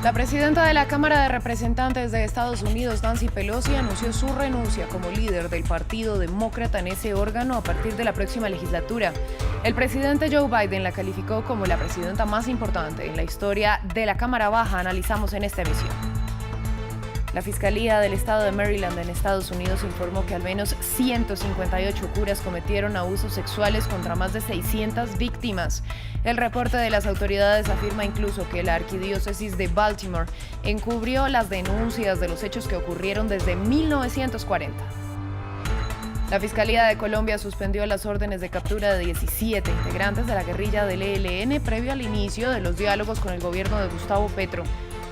La presidenta de la Cámara de Representantes de Estados Unidos, Nancy Pelosi, anunció su renuncia como líder del Partido Demócrata en ese órgano a partir de la próxima legislatura. El presidente Joe Biden la calificó como la presidenta más importante en la historia de la Cámara Baja. Analizamos en esta emisión. La Fiscalía del Estado de Maryland en Estados Unidos informó que al menos 158 curas cometieron abusos sexuales contra más de 600 víctimas. El reporte de las autoridades afirma incluso que la arquidiócesis de Baltimore encubrió las denuncias de los hechos que ocurrieron desde 1940. La Fiscalía de Colombia suspendió las órdenes de captura de 17 integrantes de la guerrilla del ELN previo al inicio de los diálogos con el gobierno de Gustavo Petro.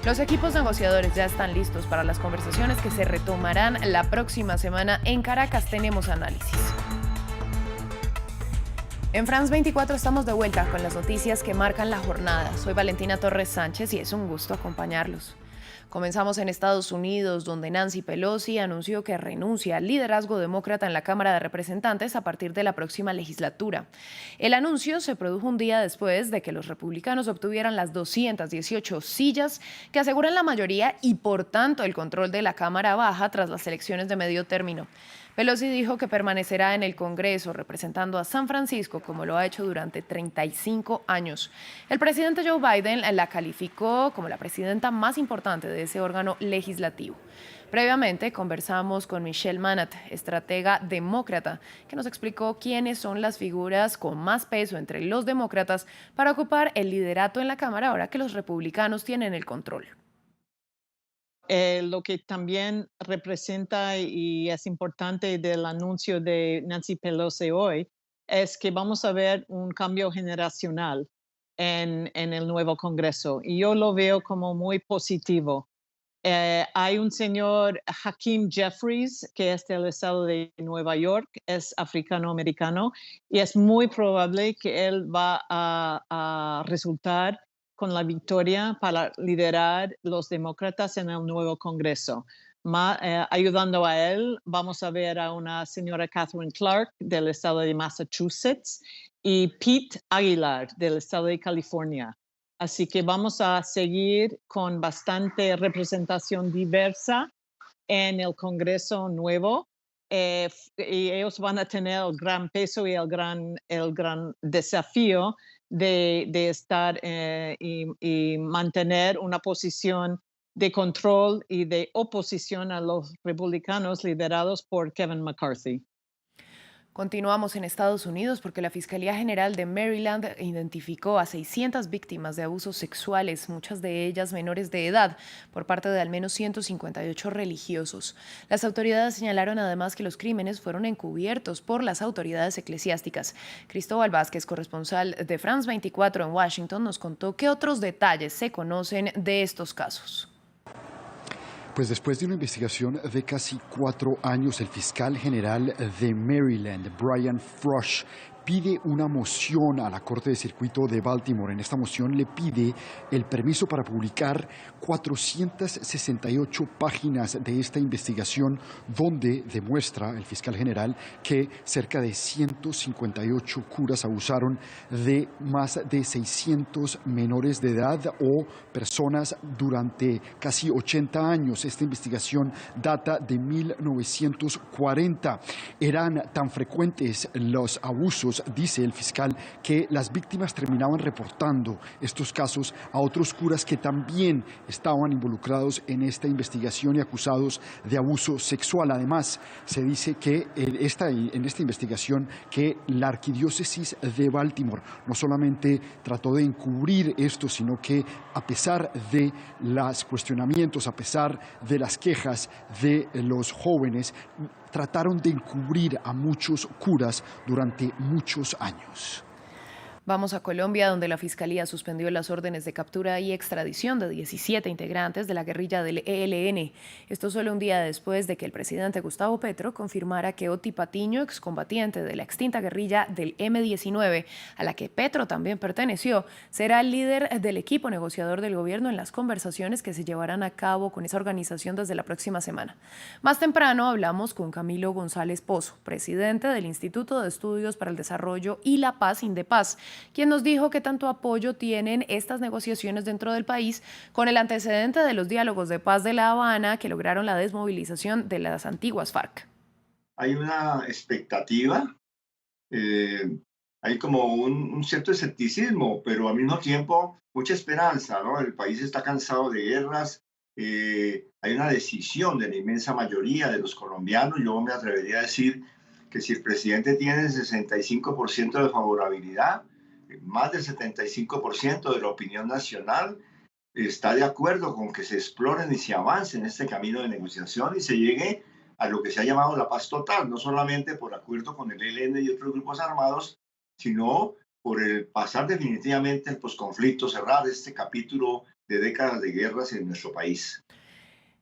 Los equipos negociadores ya están listos para las conversaciones que se retomarán la próxima semana en Caracas. Tenemos análisis. En France 24 estamos de vuelta con las noticias que marcan la jornada. Soy Valentina Torres Sánchez y es un gusto acompañarlos. Comenzamos en Estados Unidos, donde Nancy Pelosi anunció que renuncia al liderazgo demócrata en la Cámara de Representantes a partir de la próxima legislatura. El anuncio se produjo un día después de que los republicanos obtuvieran las 218 sillas que aseguran la mayoría y, por tanto, el control de la Cámara Baja tras las elecciones de medio término. Pelosi dijo que permanecerá en el Congreso representando a San Francisco como lo ha hecho durante 35 años. El presidente Joe Biden la calificó como la presidenta más importante de ese órgano legislativo. Previamente conversamos con Michelle Manatt, estratega demócrata, que nos explicó quiénes son las figuras con más peso entre los demócratas para ocupar el liderato en la Cámara ahora que los republicanos tienen el control. Lo que también representa y es importante del anuncio de Nancy Pelosi hoy es que vamos a ver un cambio generacional en el nuevo Congreso y yo lo veo como muy positivo. Hay un señor Hakeem Jeffries que es del estado de Nueva York, es africano-americano y es muy probable que él va a resultar con la victoria para liderar los demócratas en el nuevo Congreso. Ayudando a él, vamos a ver a una señora Catherine Clark del estado de Massachusetts y Pete Aguilar del estado de California. Así que vamos a seguir con bastante representación diversa en el Congreso nuevo. Y ellos van a tener el gran peso y el gran desafío de estar y mantener una posición de control y de oposición a los republicanos liderados por Kevin McCarthy. Continuamos en Estados Unidos porque la Fiscalía General de Maryland identificó a 600 víctimas de abusos sexuales, muchas de ellas menores de edad, por parte de al menos 158 religiosos. Las autoridades señalaron además que los crímenes fueron encubiertos por las autoridades eclesiásticas. Cristóbal Vázquez, corresponsal de France 24 en Washington, nos contó qué otros detalles se conocen de estos casos. Pues después de una investigación de casi 4 años, el fiscal general de Maryland, Brian Frosh, pide una moción a la Corte de Circuito de Baltimore. En esta moción le pide el permiso para publicar 468 páginas de esta investigación, donde demuestra el fiscal general que cerca de 158 curas abusaron de más de 600 menores de edad o personas durante casi 80 años. Esta investigación data de 1940. Eran tan frecuentes los abusos, dice el fiscal, que las víctimas terminaban reportando estos casos a otros curas que también estaban involucrados en esta investigación y acusados de abuso sexual. Además, se dice que en esta investigación que la arquidiócesis de Baltimore no solamente trató de encubrir esto, sino que a pesar de los cuestionamientos, a pesar de las quejas de los jóvenes, trataron de encubrir a muchos curas durante muchos años. Vamos a Colombia, donde la Fiscalía suspendió las órdenes de captura y extradición de 17 integrantes de la guerrilla del ELN. Esto solo un día después de que el presidente Gustavo Petro confirmara que Oti Patiño, excombatiente de la extinta guerrilla del M-19, a la que Petro también perteneció, será el líder del equipo negociador del gobierno en las conversaciones que se llevarán a cabo con esa organización desde la próxima semana. Más temprano hablamos con Camilo González Pozo, presidente del Instituto de Estudios para el Desarrollo y la Paz, INDEPAZ, quien nos dijo que tanto apoyo tienen estas negociaciones dentro del país con el antecedente de los diálogos de paz de La Habana que lograron la desmovilización de las antiguas FARC. Hay una expectativa, hay como un cierto escepticismo, pero al mismo tiempo mucha esperanza, ¿no? El país está cansado de guerras, hay una decisión de la inmensa mayoría de los colombianos. Yo me atrevería a decir que si el presidente tiene el 65% de favorabilidad, más del 75% de la opinión nacional está de acuerdo con que se exploren y se avance en este camino de negociación y se llegue a lo que se ha llamado la paz total, no solamente por acuerdo con el ELN y otros grupos armados, sino por el pasar definitivamente el posconflicto, cerrar este capítulo de décadas de guerras en nuestro país.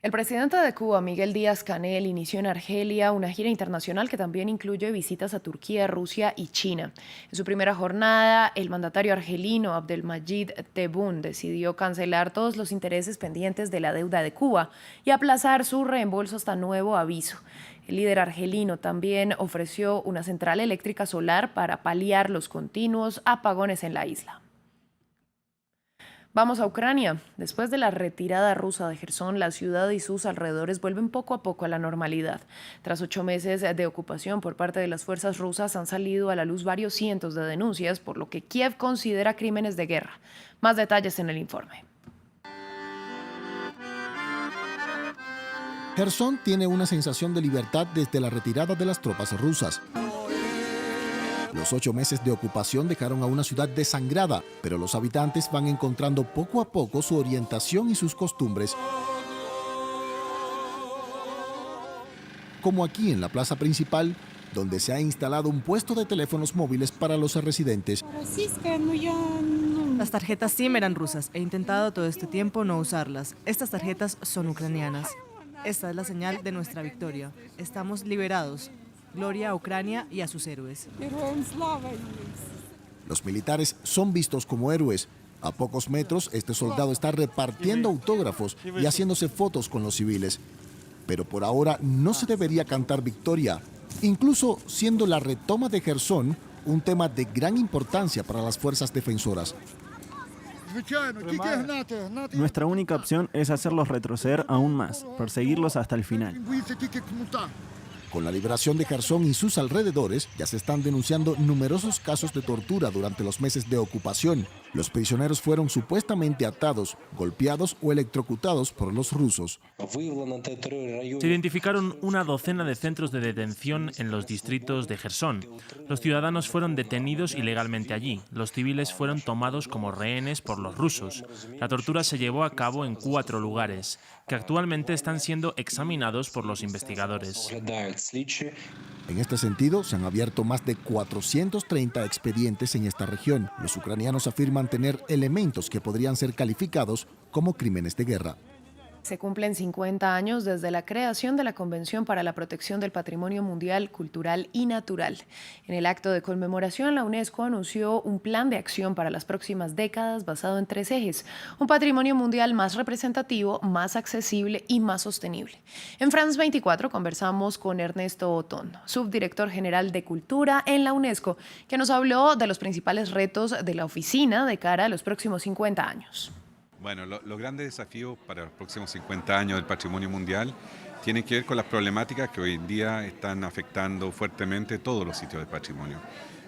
El presidente de Cuba, Miguel Díaz-Canel, inició en Argelia una gira internacional que también incluye visitas a Turquía, Rusia y China. En su primera jornada, el mandatario argelino Abdelmadjid Tebboune decidió cancelar todos los intereses pendientes de la deuda de Cuba y aplazar su reembolso hasta nuevo aviso. El líder argelino también ofreció una central eléctrica solar para paliar los continuos apagones en la isla. Vamos a Ucrania. Después de la retirada rusa de Jersón, la ciudad y sus alrededores vuelven poco a poco a la normalidad. Tras 8 meses de ocupación por parte de las fuerzas rusas, han salido a la luz varios cientos de denuncias, por lo que Kiev considera crímenes de guerra. Más detalles en el informe. Jersón tiene una sensación de libertad desde la retirada de las tropas rusas. Los 8 meses de ocupación dejaron a una ciudad desangrada, pero los habitantes van encontrando poco a poco su orientación y sus costumbres. Como aquí en la plaza principal, donde se ha instalado un puesto de teléfonos móviles para los residentes. Las tarjetas SIM eran rusas. He intentado todo este tiempo no usarlas. Estas tarjetas son ucranianas. Esta es la señal de nuestra victoria. Estamos liberados. Gloria a Ucrania y a sus héroes. Los militares son vistos como héroes. A pocos metros, este soldado está repartiendo autógrafos y haciéndose fotos con los civiles. Pero por ahora no se debería cantar victoria, incluso siendo la retoma de Jersón un tema de gran importancia para las fuerzas defensoras. Nuestra única opción es hacerlos retroceder aún más, perseguirlos hasta el final. Con la liberación de Jersón y sus alrededores, ya se están denunciando numerosos casos de tortura durante los meses de ocupación. Los prisioneros fueron supuestamente atados, golpeados o electrocutados por los rusos. Se identificaron una docena de centros de detención en los distritos de Jersón. Los ciudadanos fueron detenidos ilegalmente allí. Los civiles fueron tomados como rehenes por los rusos. La tortura se llevó a cabo en 4 lugares, que actualmente están siendo examinados por los investigadores. En este sentido, se han abierto más de 430 expedientes en esta región. Los ucranianos afirman tener elementos que podrían ser calificados como crímenes de guerra. Se cumplen 50 años desde la creación de la Convención para la Protección del Patrimonio Mundial, Cultural y Natural. En el acto de conmemoración, la UNESCO anunció un plan de acción para las próximas décadas basado en 3 ejes. Un patrimonio mundial más representativo, más accesible y más sostenible. En France 24 conversamos con Ernesto Otón, subdirector general de Cultura en la UNESCO, que nos habló de los principales retos de la oficina de cara a los próximos 50 años. Bueno, los grandes desafíos para los próximos 50 años del patrimonio mundial tienen que ver con las problemáticas que hoy en día están afectando fuertemente todos los sitios del patrimonio,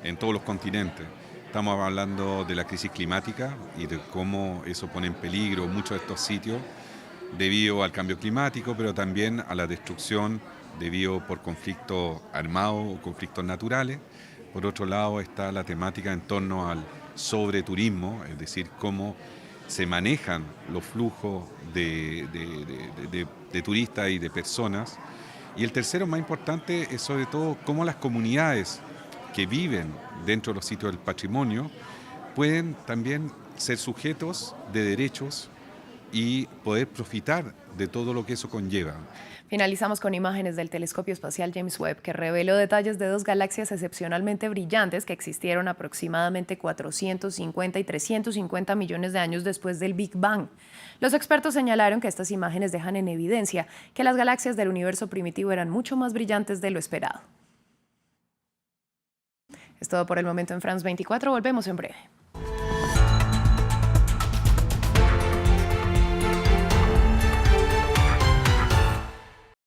en todos los continentes. Estamos hablando de la crisis climática y de cómo eso pone en peligro muchos de estos sitios debido al cambio climático, pero también a la destrucción debido por conflictos armados o conflictos naturales. Por otro lado está la temática en torno al sobreturismo, es decir, cómo se manejan los flujos de turistas y de personas. Y el tercero, más importante, es sobre todo cómo las comunidades que viven dentro de los sitios del patrimonio pueden también ser sujetos de derechos y poder profitar de todo lo que eso conlleva. Finalizamos con imágenes del telescopio espacial James Webb, que reveló detalles de 2 galaxias excepcionalmente brillantes que existieron aproximadamente 450 y 350 millones de años después del Big Bang. Los expertos señalaron que estas imágenes dejan en evidencia que las galaxias del universo primitivo eran mucho más brillantes de lo esperado. Es todo por el momento en France 24. Volvemos en breve.